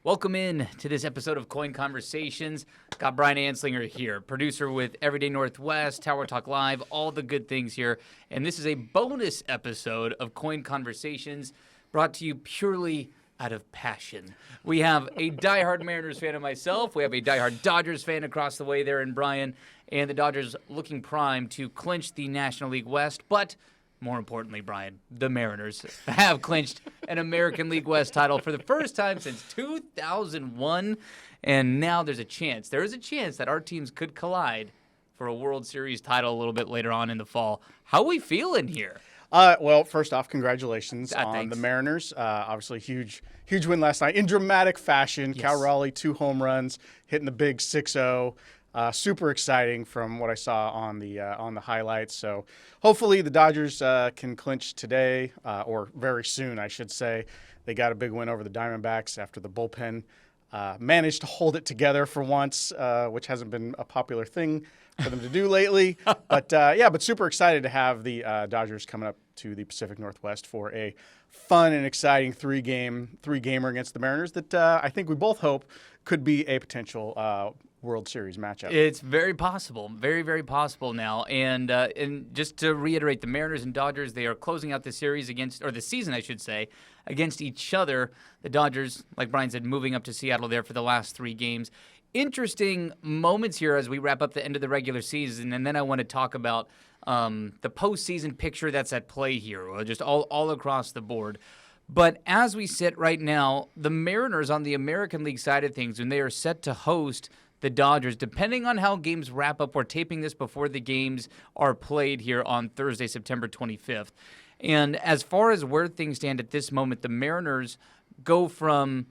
Welcome in to this episode of KOIN Conversations. Got Brian Anslinger here, producer with Everyday Northwest, Tower Talk Live, all the good things here. And this is a bonus episode of KOIN Conversations brought to you purely out of passion. We have a diehard Mariners fan in myself. We have a diehard Dodgers fan across the way there in Brian. And the Dodgers looking prime to clinch the National League West. But more importantly, Brian, the Mariners have clinched an American League West title for the first time since 2001, and now there is a chance that our teams could collide for a World Series title a little bit later on in the fall. How are we feeling here? Well, first off, congratulations on thanks. the Mariners. Obviously, huge win last night in dramatic fashion. Yes. Cal Raleigh, 2 home runs, hitting the big 6-0. Super exciting from what I saw on the highlights. So hopefully the Dodgers can clinch today or very soon, I should say. They got a big win over the Diamondbacks after the bullpen managed to hold it together for once, which hasn't been a popular thing for them to do lately. But super excited to have the Dodgers coming up to the Pacific Northwest for a fun and exciting three-gamer against the Mariners that I think we both hope could be a potential World Series matchup. It's very possible, very, very possible now. And just to reiterate, the Mariners and Dodgers, they are closing out the series the season, I should say, against each other. The Dodgers, like Brian said, moving up to Seattle there for the last 3 games. Interesting moments here as we wrap up the end of the regular season, and then I want to talk about the postseason picture that's at play here, just all across the board. But as we sit right now, the Mariners on the American League side of things, when they are set to host the Dodgers, depending on how games wrap up, we're taping this before the games are played here on Thursday, September 25th. And as far as where things stand at this moment, the Mariners go from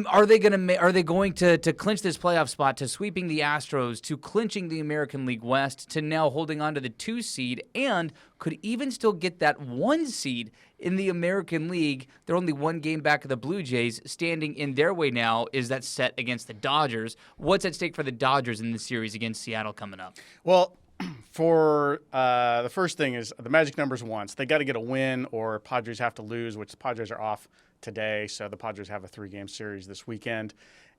are they going to clinch this playoff spot, to sweeping the Astros, to clinching the American League West, to now holding on to the 2 seed, and could even still get that 1 seed in the American League. They're only 1 game back of the Blue Jays. Standing in their way now is that set against the Dodgers. What's at stake for the Dodgers in this series against Seattle coming up? Well, for the first thing is the magic number's once. They got to get a win or Padres have to lose, which the Padres are off today, so the Padres have a 3-game series this weekend.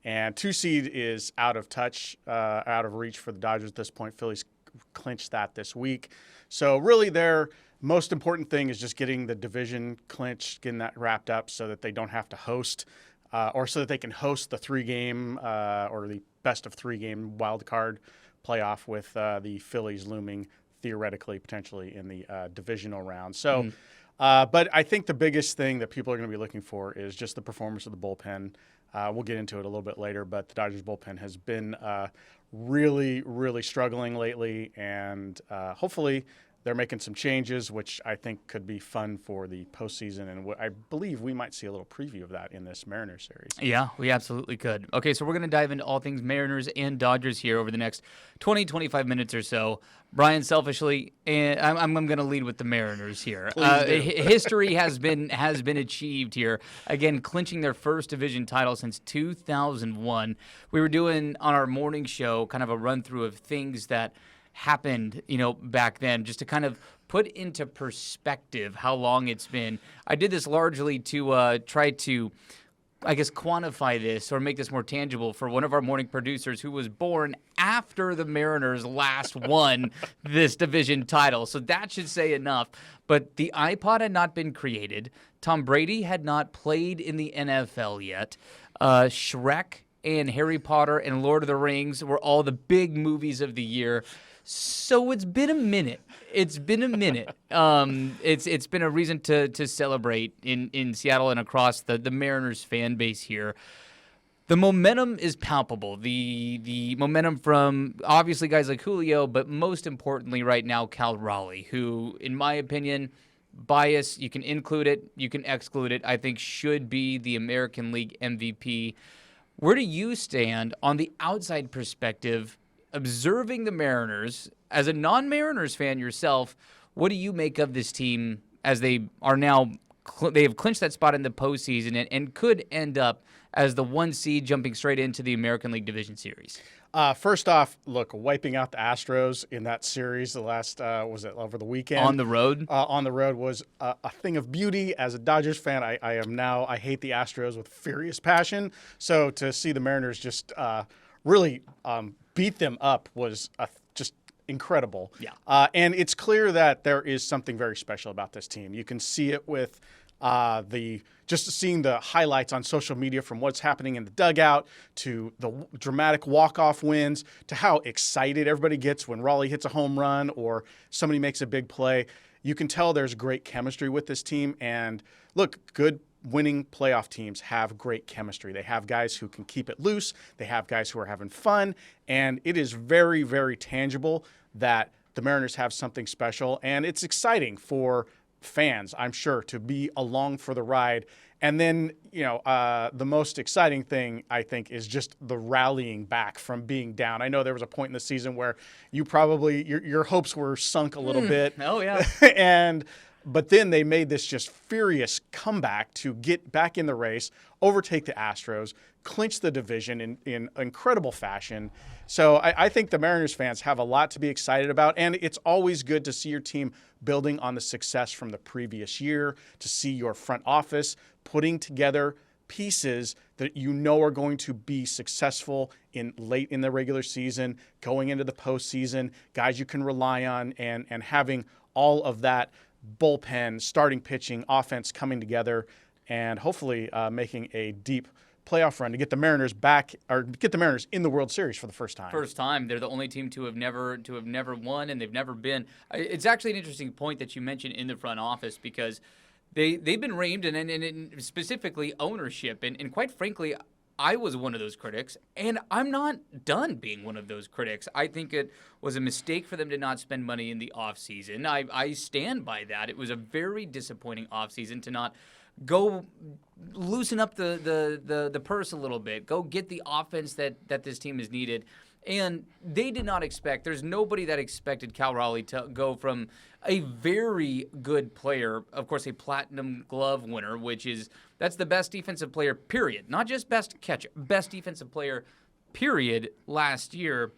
And 2 seed is out of touch, out of reach for the Dodgers at this point. Phillies clinched that this week. So really their most important thing is just getting the division clinched, getting that wrapped up so that they don't have to host or so that they can host the 3-game or the best of 3-game wild card playoff with the Phillies looming theoretically, potentially in the divisional round. So but I think the biggest thing that people are going to be looking for is just the performance of the bullpen. We'll get into it a little bit later, but the Dodgers bullpen has been really, really struggling lately, and hopefully they're making some changes, which I think could be fun for the postseason, and I believe we might see a little preview of that in this Mariners series. Yeah, we absolutely could. Okay, so we're going to dive into all things Mariners and Dodgers here over the next 20-25 minutes or so. Brian, selfishly, and I'm going to lead with the Mariners here. History has been achieved here. Again, clinching their first division title since 2001. We were doing on our morning show kind of a run through of things that happened, back then, just to kind of put into perspective how long it's been. I did this largely to try to, I guess, quantify this or make this more tangible for one of our morning producers who was born after the Mariners last won this division title. So that should say enough. But the iPod had not been created. Tom Brady had not played in the NFL yet. Shrek and Harry Potter and Lord of the Rings were all the big movies of the year. So it's been a minute. It's been a reason to celebrate in Seattle and across the Mariners fan base here. The momentum is palpable. The momentum from obviously guys like Julio, but most importantly right now Cal Raleigh, who, in my opinion, bias, you can include it, you can exclude it, I think should be the American League MVP. Where do you stand on the outside perspective, observing the Mariners? As a non-Mariners fan yourself, what do you make of this team as they are now they have clinched that spot in the postseason and could end up as the 1 seed jumping straight into the American League Division Series? First off, look, wiping out the Astros in that series, the last, was it over the weekend? On the road? On the road was a thing of beauty. As a Dodgers fan, I hate the Astros with furious passion. So to see the Mariners just really beat them up was just incredible. Yeah. And it's clear that there is something very special about this team. You can see it with just seeing the highlights on social media, from what's happening in the dugout to the dramatic walk-off wins to how excited everybody gets when Raleigh hits a home run or somebody makes a big play. You can tell there's great chemistry with this team. And look, good winning playoff teams have great chemistry. They have guys who can keep it loose. They have guys who are having fun. And it is very, very tangible that the Mariners have something special. And it's exciting for fans, I'm sure, to be along for the ride. And then, the most exciting thing, I think, is just the rallying back from being down. I know there was a point in the season where you probably, your hopes were sunk a little bit. Oh, yeah. But then they made this just furious comeback to get back in the race, overtake the Astros, clinch the division in incredible fashion. So I think the Mariners fans have a lot to be excited about, and it's always good to see your team building on the success from the previous year, to see your front office putting together pieces that you know are going to be successful late in the regular season, going into the postseason, guys you can rely on, and having all of that bullpen, starting pitching, offense coming together, and hopefully making a deep playoff run to get the Mariners back, or get the Mariners in the World Series for the first time. First time. They're the only team to have never won, and they've never been. It's actually an interesting point that you mentioned in the front office, because they've been reamed, and specifically ownership, and quite frankly, I was one of those critics, and I'm not done being one of those critics. I think it was a mistake for them to not spend money in the offseason. I stand by that. It was a very disappointing offseason to not go loosen up the purse a little bit. Go get the offense that this team has needed. And they did not expect, there's nobody that expected Cal Raleigh to go from a very good player, of course, a Platinum Glove winner, that's the best defensive player, period. Not just best catcher, best defensive player, period, last year,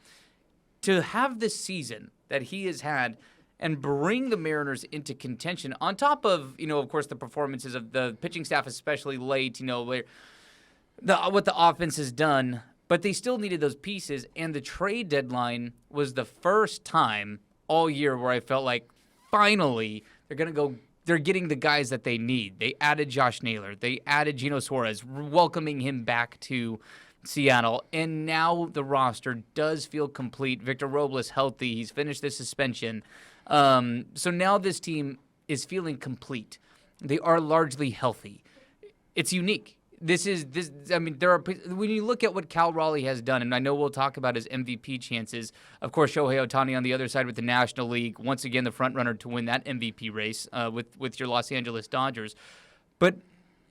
to have this season that he has had and bring the Mariners into contention, on top of, of course, the performances of the pitching staff, especially late, what the offense has done. But they still needed those pieces, and the trade deadline was the first time all year where I felt like finally they're getting the guys that they need. They added Josh Naylor. They added Gino Suarez, welcoming him back to Seattle. And now the roster does feel complete. Victor Robles healthy. He's finished the suspension. So now this team is feeling complete. They are largely healthy. It's unique. When you look at what Cal Raleigh has done, and I know we'll talk about his MVP chances. Of course, Shohei Ohtani on the other side with the National League, once again the front runner to win that MVP race with your Los Angeles Dodgers. But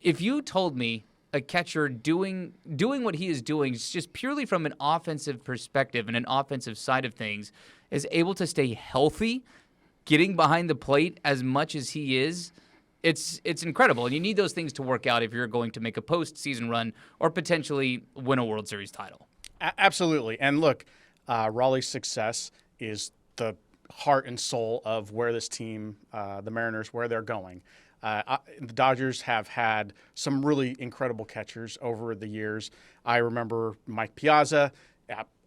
if you told me a catcher doing what he is doing, just purely from an offensive perspective and an offensive side of things, is able to stay healthy, getting behind the plate as much as he is, it's incredible. And you need those things to work out if you're going to make a postseason run or potentially win a World Series title. Absolutely. And look, Raleigh's success is the heart and soul of where this team, the Mariners, where they're going. The Dodgers have had some really incredible catchers over the years. I remember Mike Piazza,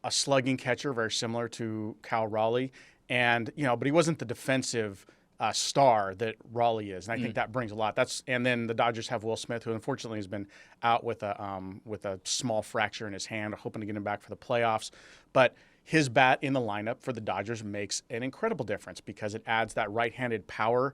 a slugging catcher, very similar to Cal Raleigh. And, but he wasn't the defensive star that Raleigh is, and I think that brings a lot. And then the Dodgers have Will Smith, who unfortunately has been out with a small fracture in his hand, hoping to get him back for the playoffs. But his bat in the lineup for the Dodgers makes an incredible difference because it adds that right-handed power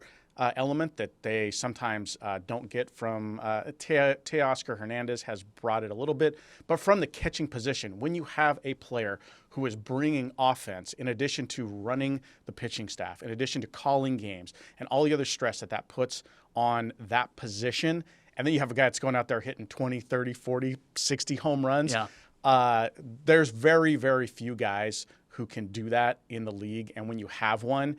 element that they sometimes don't get from Teoscar Hernandez has brought it a little bit. But from the catching position, when you have a player who is bringing offense in addition to running the pitching staff, in addition to calling games, and all the other stress that puts on that position, and then you have a guy that's going out there hitting 20, 30, 40, 60 home runs. Yeah. There's very, very few guys who can do that in the league. And when you have one,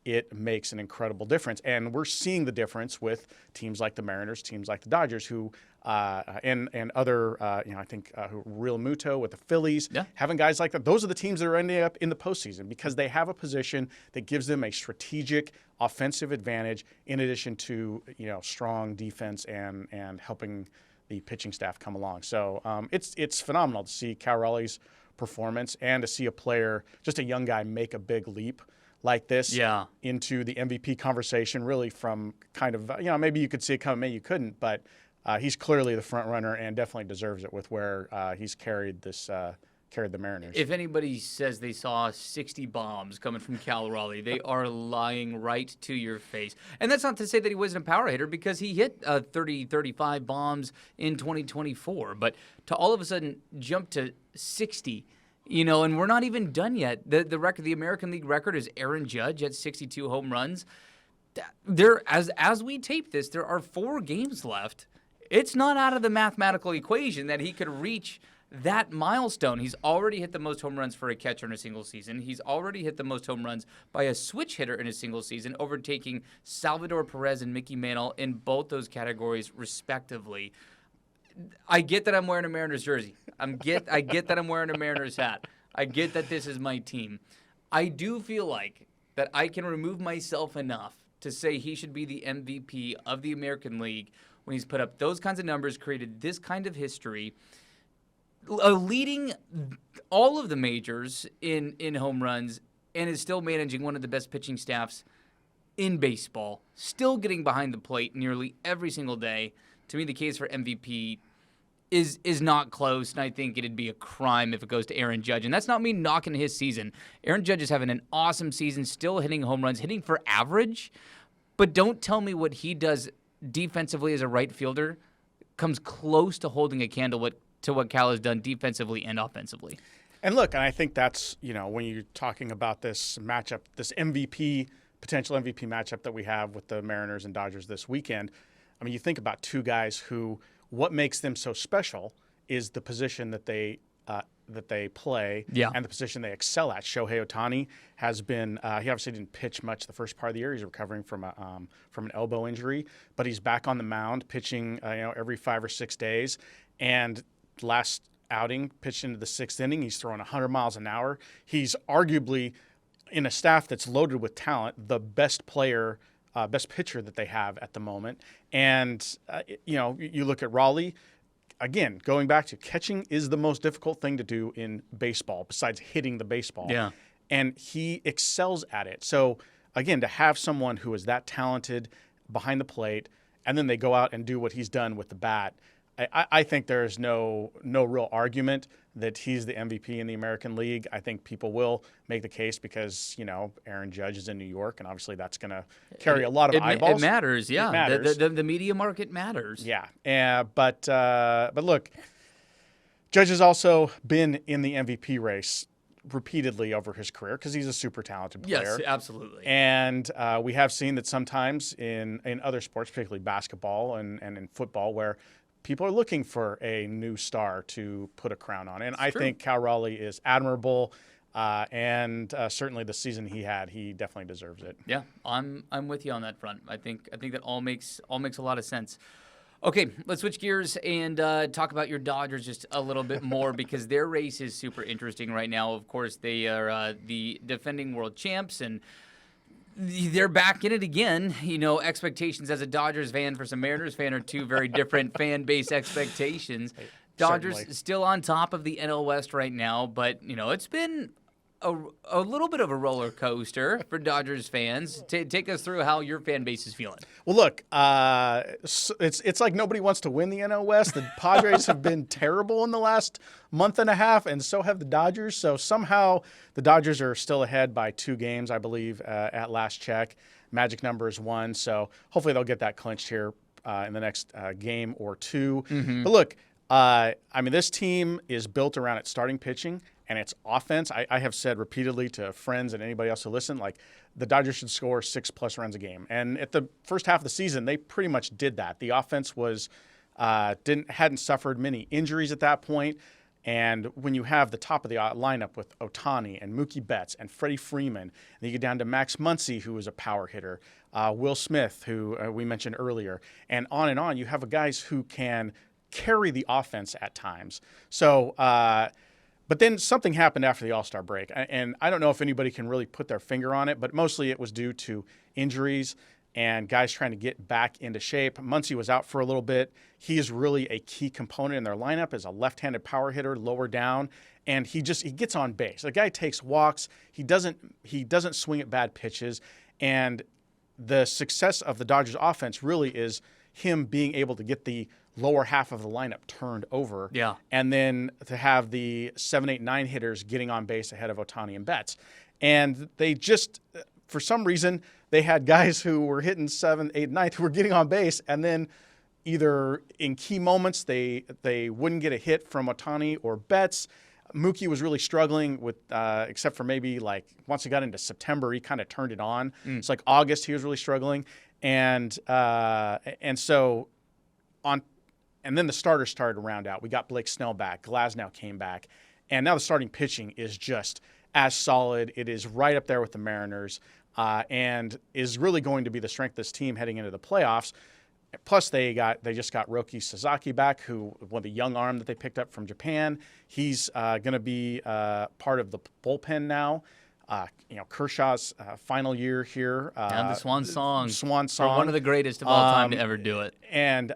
it makes an incredible difference. And we're seeing the difference with teams like the Mariners, teams like the Dodgers, who and other, I think Real Muto with the Phillies, having guys like that. Those are the teams that are ending up in the postseason because they have a position that gives them a strategic offensive advantage in addition to, strong defense and helping the pitching staff come along. So it's phenomenal to see Cal Raleigh's performance and to see a player, just a young guy, make a big leap like this into the MVP conversation, really from kind of, maybe you could see it coming, maybe you couldn't, but he's clearly the front runner and definitely deserves it with where he's carried the Mariners. If anybody says they saw 60 bombs coming from Cal Raleigh, they are lying right to your face. And that's not to say that he wasn't a power hitter, because he hit 30, 35 bombs in 2024. But to all of a sudden jump to 60, and we're not even done yet. The record, the American League record, is Aaron Judge at 62 home runs. As we tape this, there are 4 games left. It's not out of the mathematical equation that he could reach that milestone. He's already hit the most home runs for a catcher in a single season. He's already hit the most home runs by a switch hitter in a single season, overtaking Salvador Perez and Mickey Mantle in both those categories, respectively. I get that I'm wearing a Mariners jersey. I get that I'm wearing a Mariners hat. I get that this is my team. I do feel like that I can remove myself enough to say he should be the MVP of the American League when he's put up those kinds of numbers, created this kind of history, leading all of the majors in home runs, and is still managing one of the best pitching staffs in baseball, still getting behind the plate nearly every single day. To me, the case for MVP is not close, and I think it'd be a crime if it goes to Aaron Judge. And that's not me knocking his season. Aaron Judge is having an awesome season, still hitting home runs, hitting for average, but don't tell me what he does defensively as a right fielder comes close to holding a candle to what Cal has done defensively and offensively. And look, and I think that's, when you're talking about this matchup, this potential MVP matchup that we have with the Mariners and Dodgers this weekend, I mean, you think about 2 guys who, what makes them so special is the position that they play and the position they excel at. Shohei Ohtani has been he obviously didn't pitch much the first part of the year. He's recovering from an elbow injury, but he's back on the mound pitching every 5 or 6 days. And last outing, pitched into the 6th inning, he's throwing 100 miles an hour. He's arguably, in a staff that's loaded with talent, the best player, best pitcher that they have at the moment. And you look at Raleigh. Again, going back to catching is the most difficult thing to do in baseball besides hitting the baseball. Yeah. And he excels at it. So, again, to have someone who is that talented behind the plate, and then they go out and do what he's done with the bat, I think there's no real argument that he's the MVP in the American League. I think people will make the case because, Aaron Judge is in New York, and obviously that's going to carry a lot of eyeballs. It matters, yeah. It matters. The media market matters. Yeah. But look, Judge has also been in the MVP race repeatedly over his career because he's a super talented player. Yes, absolutely. And we have seen that sometimes in other sports, particularly basketball and in football, where people are looking for a new star to put a crown on. And I think Cal Raleigh is admirable, and certainly the season he had, he definitely deserves it. Yeah, I'm with you on that front. I think that all makes a lot of sense. Okay, let's switch gears and talk about your Dodgers just a little bit more because their race is super interesting right now. Of course, they are the defending world champs, and they're back in it again. Expectations as a Dodgers fan versus a Mariners fan are 2 very different fan base expectations. Dodgers Certainly. Still on top of the NL West right now, but it's been a little bit of a roller coaster for Dodgers fans. Take us through how your fan base is feeling. Well, look, it's like nobody wants to win the NL West. The Padres have been terrible in the last month and a half, and so have the Dodgers. So somehow the Dodgers are still ahead by 2 games, I believe, at last check. Magic number is 1, so hopefully they'll get that clinched here in the next game or 2. Mm-hmm. But look, this team is built around its starting pitching and its offense. I have said repeatedly to friends and anybody else who listen, like, the Dodgers should score 6+ runs a game. And at the first half of the season, they pretty much did that. The offense was hadn't suffered many injuries at that point. And when you have the top of the lineup with Ohtani and Mookie Betts and Freddie Freeman, and you get down to Max Muncy, who is a power hitter, Will Smith, who we mentioned earlier, and on, you have guys who can carry the offense at times. So, but then something happened after the All-Star break, and I don't know if anybody can really put their finger on it, but mostly it was due to injuries and guys trying to get back into shape. Muncy was out for a little bit. He is really a key component in their lineup as a left-handed power hitter, lower down, and he gets on base. The guy takes walks. He doesn't swing at bad pitches, and the success of the Dodgers offense really is him being able to get the lower half of the lineup turned over. Yeah. And then to have the 7, 8, 9 hitters getting on base ahead of Ohtani and Betts. And they just, for some reason, they had guys who were hitting 7, 8, 9 who were getting on base, and then either in key moments they wouldn't get a hit from Ohtani or Betts. Mookie was really struggling with, except for maybe like once he got into September, he kind of turned it on. It's like August he was really struggling, and so on. And then the starters started to round out. We got Blake Snell back. Glasnow came back. And now the starting pitching is just as solid. It is right up there with the Mariners and is really going to be the strength of this team heading into the playoffs. Plus, they just got Roki Sasaki back, who the young arm that they picked up from Japan. He's going to be part of the bullpen now. Kershaw's final year here. And the Swan Song. Swan Song. For one of the greatest of all time to ever do it. And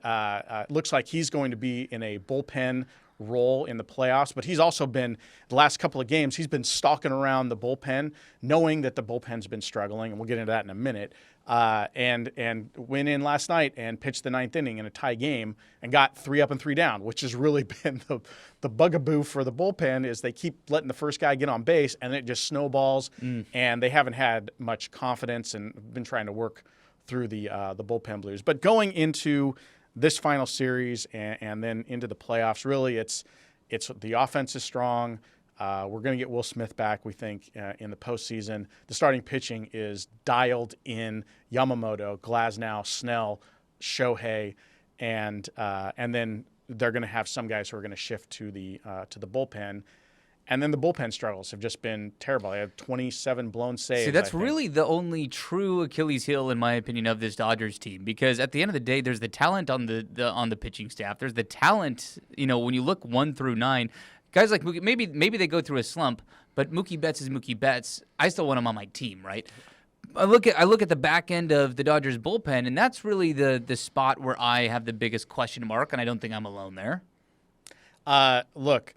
looks like he's going to be in a bullpen role in the playoffs. But he's also been, the last couple of games, he's been stalking around the bullpen, knowing that the bullpen's been struggling, and we'll get into that in a minute. And went in last night and pitched the 9th inning in a tie game and got 3 up and 3 down, which has really been the bugaboo for the bullpen is they keep letting the first guy get on base and it just snowballs and they haven't had much confidence and been trying to work through the bullpen blues. But going into this final series and then into the playoffs, really it's the offense is strong. We're going to get Will Smith back, we think, in the postseason. The starting pitching is dialed in: Yamamoto, Glasnow, Snell, Shohei, and then they're going to have some guys who are going to shift to the bullpen. And then the bullpen struggles have just been terrible. They have 27 blown saves. See, that's really the only true Achilles heel, in my opinion, of this Dodgers team. Because at the end of the day, there's the talent on the pitching staff. There's the talent, when you look 1 through 9. Guys like Mookie, maybe they go through a slump, but Mookie Betts is Mookie Betts. I still want him on my team, right? I look at the back end of the Dodgers bullpen, and that's really the spot where I have the biggest question mark, and I don't think I'm alone there. Look,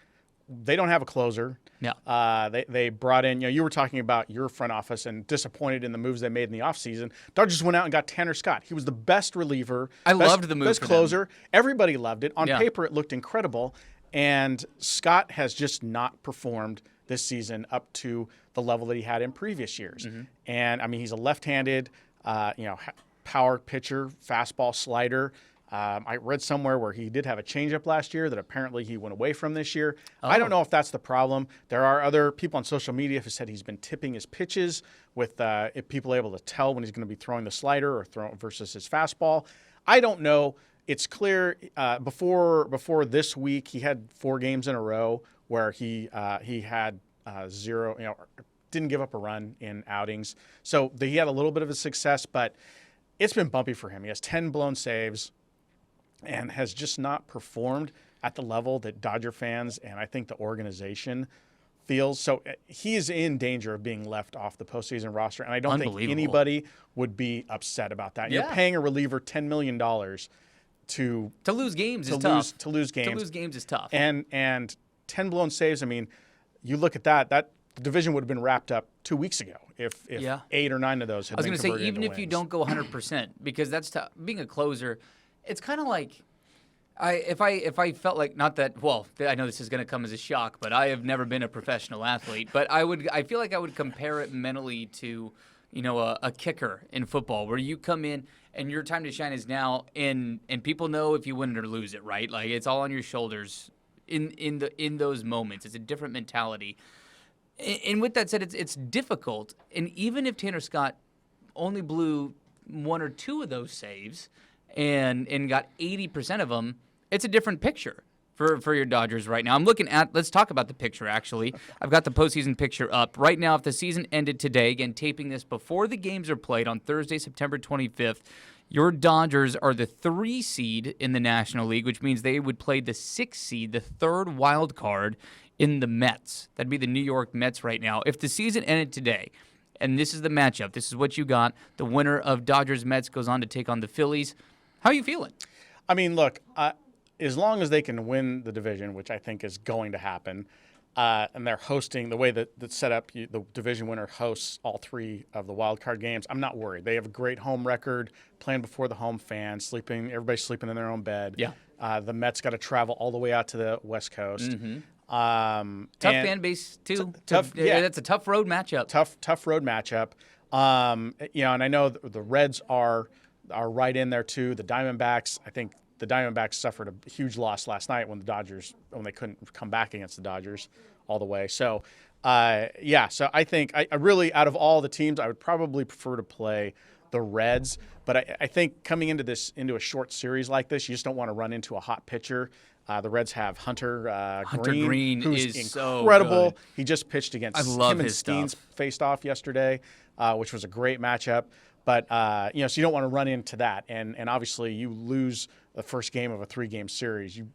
they don't have a closer. Yeah. They brought in, you were talking about your front office and disappointed in the moves they made in the offseason. Dodgers went out and got Tanner Scott. He was the best reliever. I loved the move. Best closer. Everybody loved it. On Yeah. paper, it looked incredible. And Scott has just not performed this season up to the level that he had in previous years. And, he's a left-handed, power pitcher, fastball, slider. I read somewhere where he did have a changeup last year that apparently he went away from this year. Oh. I don't know if that's the problem. There are other people on social media who said he's been tipping his pitches with if people are able to tell when he's going to be throwing the slider or versus his fastball. I don't know. It's clear before this week he had 4 games in a row where he had 0, didn't give up a run in outings. So he had a little bit of a success, but it's been bumpy for him. He has 10 blown saves and has just not performed at the level that Dodger fans and I think the organization feels. So he is in danger of being left off the postseason roster, and I don't think anybody would be upset about that. Yeah. You're paying a reliever $10 million to lose games is tough. To lose games. To lose games is tough. And 10 blown saves, you look at that the division would have been wrapped up 2 weeks ago if 8 or 9 of those had been converted into wins. I was going to say, even if you don't go 100%, because that's tough. Being a closer, it's kind of like if I felt like, not that, well, I know this is going to come as a shock, but I have never been a professional athlete, but I feel like I would compare it mentally to, a kicker in football, where you come in and your time to shine is now, and people know if you win it or lose it, right? Like, it's all on your shoulders in those moments. It's a different mentality. And with that said, it's difficult. And even if Tanner Scott only blew 1 or 2 of those saves and got 80% of them, it's a different picture for your Dodgers right now. I'm looking at, let's talk about the picture, actually. I've got the postseason picture up. Right now, if the season ended today, again, taping this before the games are played on Thursday, September 25th, your Dodgers are the 3 seed in the National League, which means they would play the 6 seed, the third wild card in the Mets. That'd be the New York Mets right now. If the season ended today, and this is the matchup, this is what you got, the winner of Dodgers-Mets goes on to take on the Phillies. How are you feeling? I mean, look, as long as they can win the division, which I think is going to happen, and they're hosting the way that that's set up, the division winner hosts all 3 of the wild card games, I'm not worried. They have a great home record, playing before the home fans, everybody's sleeping in their own bed. Yeah. The Mets got to travel all the way out to the West Coast. Mm-hmm. Tough fan base too. Tough, yeah. That's a tough road matchup. Tough road matchup. And I know the Reds are right in there too. The Diamondbacks, I think the Diamondbacks suffered a huge loss last night when they couldn't come back against the Dodgers all the way. So, so I think I really, out of all the teams, I would probably prefer to play the Reds. But I think coming into a short series like this, you just don't want to run into a hot pitcher. The Reds have Hunter Green, who's is incredible. So good. He just pitched against I love him his and Steens stuff. faced off yesterday, which was a great matchup. But so you don't want to run into that, and obviously you lose the first game of a 3-game series. You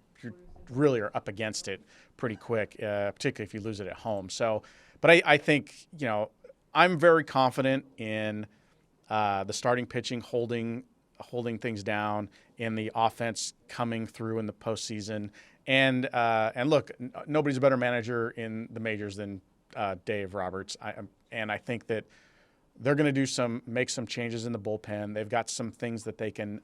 really are up against it pretty quick, particularly if you lose it at home. So, but I think I'm very confident in the starting pitching holding things down, in the offense coming through in the postseason, and look, nobody's a better manager in the majors than Dave Roberts. I think that they're going to make some changes in the bullpen. They've got some things that they can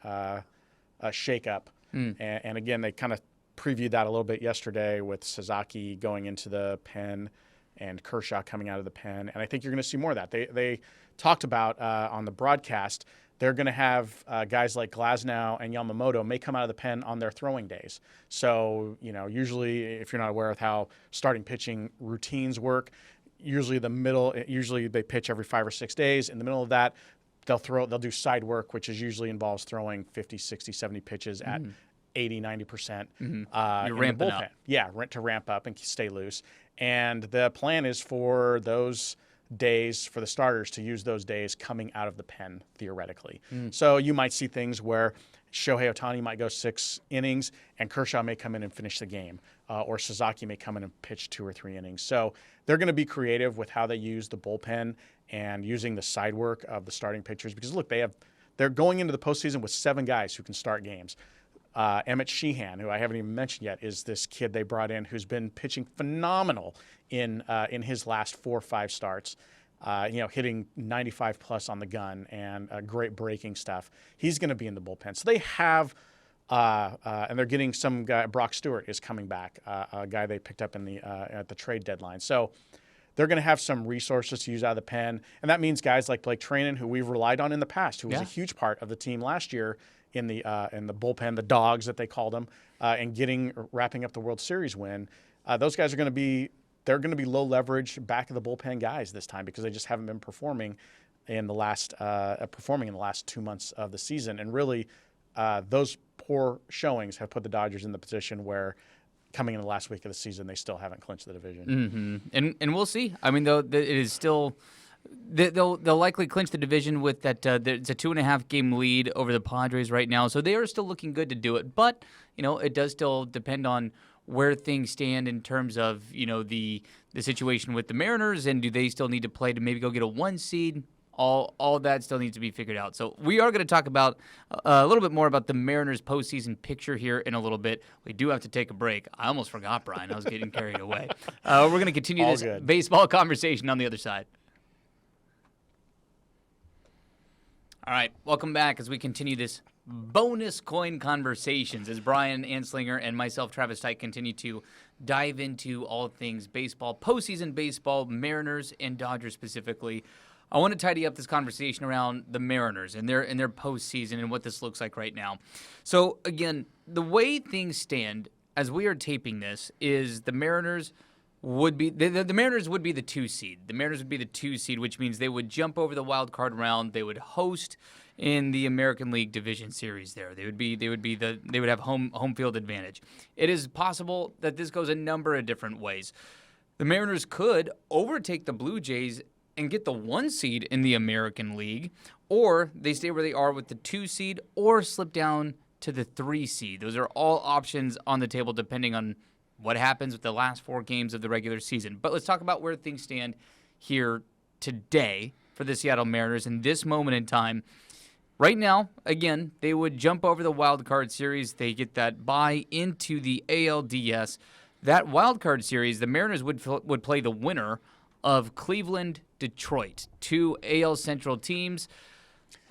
shake up. And again, they kind of previewed that a little bit yesterday with Sasaki going into the pen and Kershaw coming out of the pen. And I think you're going to see more of that. They talked about on the broadcast, they're going to have guys like Glasnow and Yamamoto may come out of the pen on their throwing days. So, usually if you're not aware of how starting pitching routines work, usually they pitch every 5 or 6 days. In the middle of that, they'll do side work, which usually involves throwing 50, 60, 70 pitches at 80, 90%. You're ramping up. Yeah, to ramp up and stay loose. And the plan is for those days, for the starters to use those days coming out of the pen, theoretically. So you might see things where Shohei Ohtani might go 6 innings and Kershaw may come in and finish the game, or Sasaki may come in and pitch 2 or 3 innings. So they're going to be creative with how they use the bullpen and using the side work of the starting pitchers, because look, they're going into the postseason with 7 guys who can start games. Emmett Sheehan, who I haven't even mentioned yet, is this kid they brought in who's been pitching phenomenal in his last 4 or 5 starts. Hitting 95 plus on the gun and great breaking stuff. He's going to be in the bullpen. So they have, and they're getting some guy. Brock Stewart is coming back, a guy they picked up at the trade deadline. So they're going to have some resources to use out of the pen, and that means guys like Blake Treinen, who we've relied on in the past, who was a huge part of the team last year in the bullpen, the dogs that they called them, and wrapping up the World Series win. Those guys are going to be. They're going to be low leverage back of the bullpen guys this time because they just haven't been performing in the last 2 months of the season. And really, those poor showings have put the Dodgers in the position where coming in the last week of the season, they still haven't clinched the division. And we'll see. I mean, though, it is still they'll likely clinch the division with that. It's a 2.5 game lead over the Padres right now, so they are still looking good to do it. But it does still depend on where things stand in terms of the situation with the Mariners, and do they still need to play to maybe go get a 1 seed? All that still needs to be figured out. So we are going to talk about a little bit more about the Mariners postseason picture here in a little bit. We do have to take a break. I almost forgot, Brian. I was getting carried away. We're going to continue this baseball conversation on the other side. All right, welcome back as we continue this bonus coin conversations as Brian Anslinger and myself, Travis Tite, continue to dive into all things baseball, postseason baseball, Mariners and Dodgers specifically. I want to tidy up this conversation around the Mariners and their postseason and what this looks like right now. So again, the way things stand as we are taping this is the Mariners would be the Mariners would be the 2 seed. The Mariners would be the 2 seed, which means they would jump over the wild card round. They would host in the American League Division Series. They would have home field advantage. It is possible that this goes a number of different ways. The Mariners could overtake the Blue Jays and get the 1 seed in the American League, or they stay where they are with the 2 seed, or slip down to the 3 seed. Those are all options on the table depending on what happens with the last 4 games of the regular season. But let's talk about where things stand here today for the Seattle Mariners in this moment in time. Right now, again, they would jump over the wild card series. They get that bye into the ALDS. That wild card series, the Mariners would play the winner of Cleveland, Detroit, 2 AL Central teams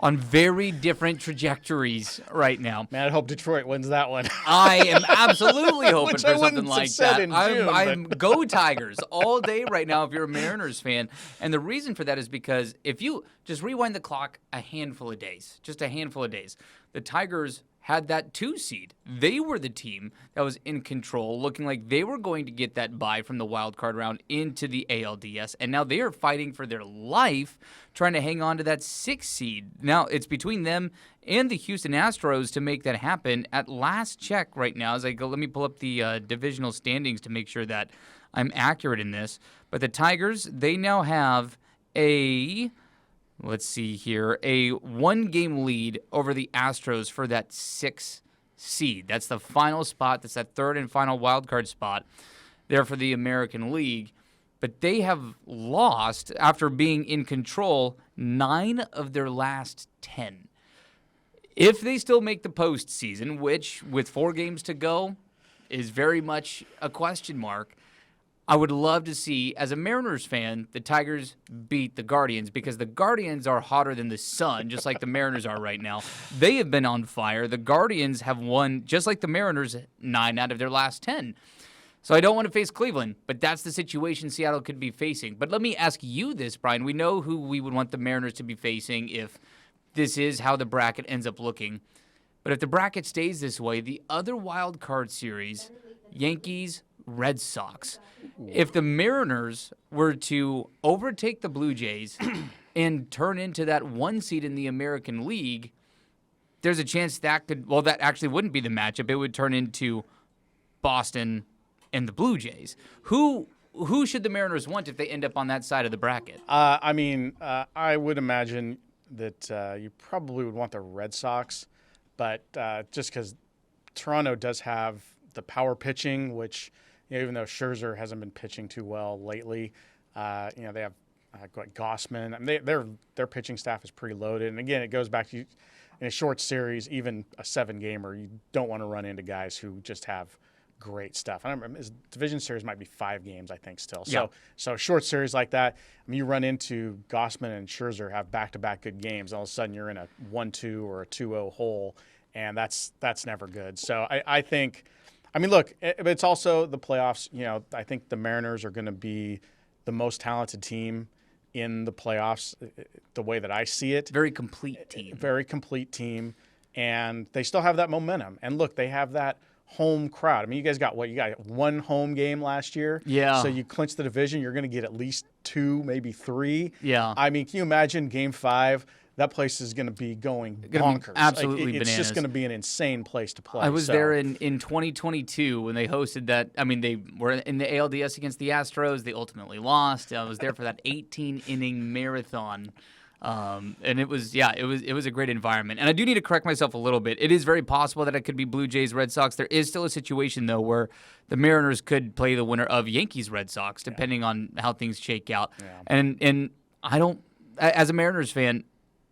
on very different trajectories right now. Man, I hope Detroit wins that one. I am absolutely hoping Which for I something wouldn't like have said that. in June, I'm but- go Tigers all day right now if you're a Mariners fan. And the reason for that is because if you just rewind the clock a handful of days, the Tigers had that 2 seed. They were the team that was in control, looking like they were going to get that bye from the wild card round into the ALDS, and now they are fighting for their life, trying to hang on to that 6 seed. Now, it's between them and the Houston Astros to make that happen. At last check right now, as I go, let me pull up the divisional standings to make sure that I'm accurate in this. But the Tigers, they now have a 1-game lead over the Astros for that 6 seed. That's the final spot. That's that 3rd and final wild card spot there for the American League. But they have lost, after being in control, 9 of their last 10. If they still make the postseason, which with 4 games to go is very much a question mark, I would love to see, as a Mariners fan, the Tigers beat the Guardians, because the Guardians are hotter than the sun, just like the Mariners are right now. They have been on fire. The Guardians have won, just like the Mariners, 9 out of their last 10. So I don't want to face Cleveland, but that's the situation Seattle could be facing. But let me ask you this, Brian. We know who we would want the Mariners to be facing if this is how the bracket ends up looking. But if the bracket stays this way, the other wild card series, Yankees, Red Sox. If the Mariners were to overtake the Blue Jays and turn into that 1 seed in the American League, there's a chance that that actually wouldn't be the matchup. It would turn into Boston and the Blue Jays. Who should the Mariners want if they end up on that side of the bracket? I would imagine that you probably would want the Red Sox, but just because Toronto does have the power pitching, which, even though Scherzer hasn't been pitching too well lately, they have Gossman. I mean, their pitching staff is pretty loaded. And again, it goes back to, in a short series, even a 7-gamer, you don't want to run into guys who just have great stuff. I don't remember, his division series might be 5 games, I think, still. So a short series like that, I mean, you run into Gossman and Scherzer have back-to-back good games. All of a sudden, you're in a 1-2 or a 2-0 hole, and that's never good. So I think. I mean, look, it's also the playoffs. I think the Mariners are going to be the most talented team in the playoffs, the way that I see it. Very complete team. Very complete team. And they still have that momentum. And look, they have that home crowd. I mean, you guys got what? You got 1 home game last year. Yeah. So you clinch the division. You're going to get at least 2, maybe 3. Yeah. I mean, can you imagine Game 5? That place is going to be going bonkers. Absolutely It's bananas. just going to be an insane place to play. I was there in 2022 when they hosted that. I mean, they were in the ALDS against the Astros. They ultimately lost. I was there for that 18-inning marathon. And it was a great environment. And I do need to correct myself a little bit. It is very possible that it could be Blue Jays, Red Sox. There is still a situation, though, where the Mariners could play the winner of Yankees, Red Sox, depending on how things shake out. Yeah. And I don't, as a Mariners fan,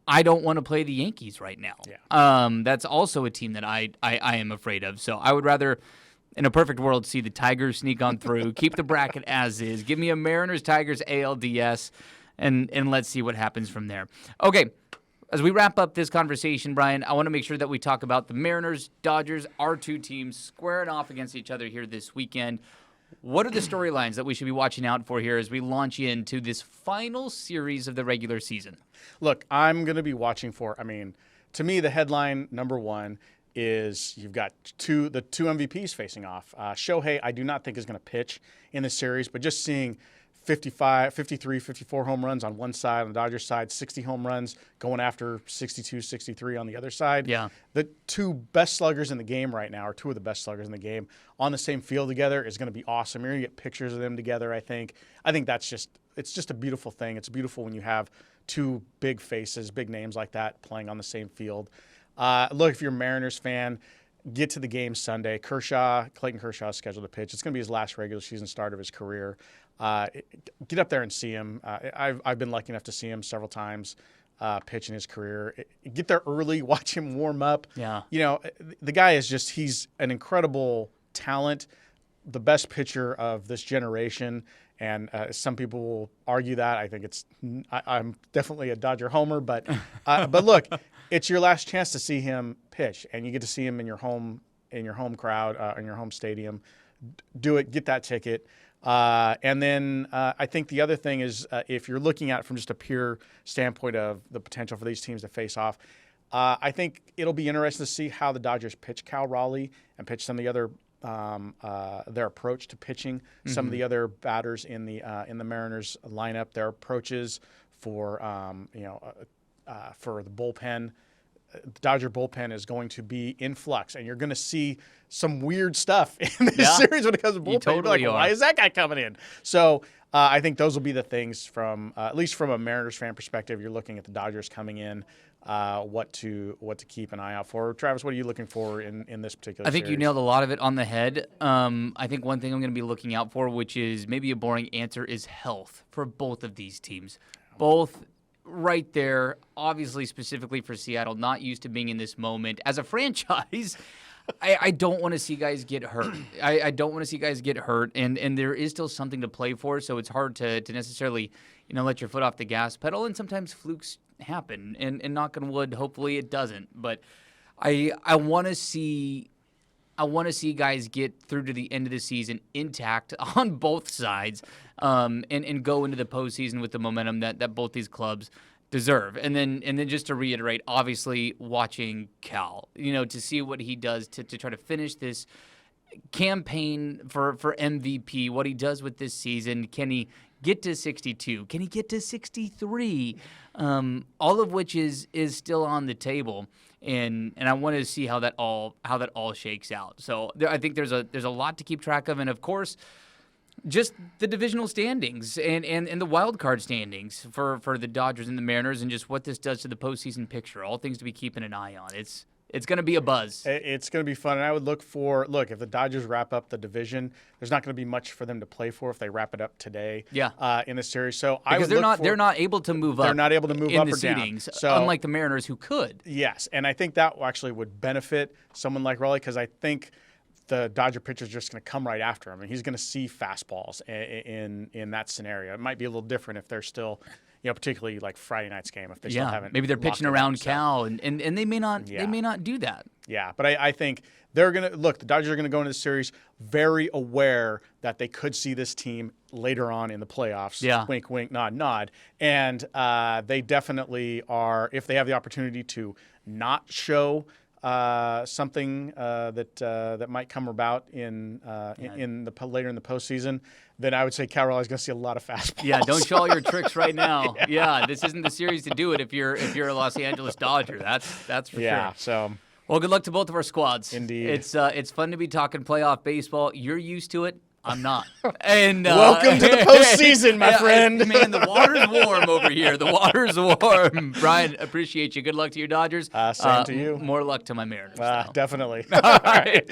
I don't want to play the Yankees right now. Yeah. That's also a team that I am afraid of. So I would rather, in a perfect world, see the Tigers sneak on through, keep the bracket as is, give me a Mariners-Tigers ALDS, and let's see what happens from there. Okay, as we wrap up this conversation, Brian, I want to make sure that we talk about the Mariners, Dodgers, our 2 teams squaring off against each other here this weekend. What are the storylines that we should be watching out for here as we launch into this final series of the regular season? Look, I'm going to be watching for, to me, the headline number 1 is you've got the two MVPs facing off. Shohei, I do not think is going to pitch in the series, but just seeing 55, 53, 54 home runs on one side. On the Dodgers side, 60 home runs, going after 62, 63 on the other side. Yeah. The two best sluggers in the game right now, or two of the best sluggers in the game, on the same field together is going to be awesome. You're going to get pictures of them together, I think. I think it's just a beautiful thing. It's beautiful when you have two big faces, big names like that playing on the same field. Look, if you're a Mariners fan, get to the game Sunday. Clayton Kershaw is scheduled to pitch. It's going to be his last regular season start of his career. Get up there and see him. I've been lucky enough to see him several times pitch in his career. Get there early, watch him warm up. Yeah. You know, the guy is he's an incredible talent, the best pitcher of this generation. And some people will argue that. I think I'm definitely a Dodger homer, but look, it's your last chance to see him pitch, and you get to see him in your home crowd, in your home stadium. Do it, get that ticket. And then I think the other thing is if you're looking at it from just a pure standpoint of the potential for these teams to face off, I think it'll be interesting to see how the Dodgers pitch Cal Raleigh and pitch some of the other their approach to pitching, some of the other batters in the Mariners lineup, their approaches for for the bullpen. The Dodger bullpen is going to be in flux, and you're going to see some weird stuff in this series when it comes to bullpen. Totally You're like, why is that guy coming in? So I think those will be the things from at least from a Mariners fan perspective. You're looking at the Dodgers coming in. What to keep an eye out for. Travis, what are you looking for in this particular I think series? you nailed a lot of it on the head. I think one thing I'm going to be looking out for, which is maybe a boring answer, is health for both of these teams. Both right there, obviously specifically for Seattle, not used to being in this moment. As a franchise, I don't want to see guys get hurt. I don't want to see guys get hurt, and there is still something to play for, so it's hard to necessarily let your foot off the gas pedal, and sometimes flukes happen, and knock on wood, hopefully it doesn't. But I want to see guys get through to the end of the season intact on both sides, and go into the postseason with the momentum that both these clubs deserve. And then just to reiterate, obviously watching Cal, to see what he does to try to finish this campaign for MVP, what he does with this season. Can he get to 62? Can he get to 63? All of which is still on the table, and I want to see how that all shakes out. So I think there's a lot to keep track of, and of course, just the divisional standings and the wild card standings for the Dodgers and the Mariners, and just what this does to the postseason picture. All things to be keeping an eye on. It's going to be a buzz. It's going to be fun, and I would look if the Dodgers wrap up the division, there's not going to be much for them to play for if they wrap it up today. Yeah. In the series, so because they're not able to move up. They're not able to move in up the or seedings, down. So, unlike the Mariners, who could. Yes, and I think that actually would benefit someone like Raleigh, because I think the Dodger pitcher is just going to come right after him, and he's going to see fastballs in that scenario. It might be a little different if they're still, particularly like Friday night's game, if they still haven't. Maybe they're pitching around Cal, and they may not. Yeah. They may not do that. Yeah, but I think they're going to look. The Dodgers are going to go into the series very aware that they could see this team later on in the playoffs. Yeah. Wink, wink, nod, nod. And they definitely are, if they have the opportunity to not show something that might come about in the later in the postseason, then I would say Cal Raleigh is going to see a lot of fastballs. Yeah, don't show all your tricks right now. Yeah, this isn't the series to do it if you're a Los Angeles Dodger. That's for sure. Yeah. So. Well, good luck to both of our squads. Indeed. It's fun to be talking playoff baseball. You're used to it. I'm not. And welcome to the postseason, my friend. Man, the water's warm over here. The water's warm. Brian, appreciate you. Good luck to your Dodgers. Same to you. More luck to my Mariners. Definitely. All right.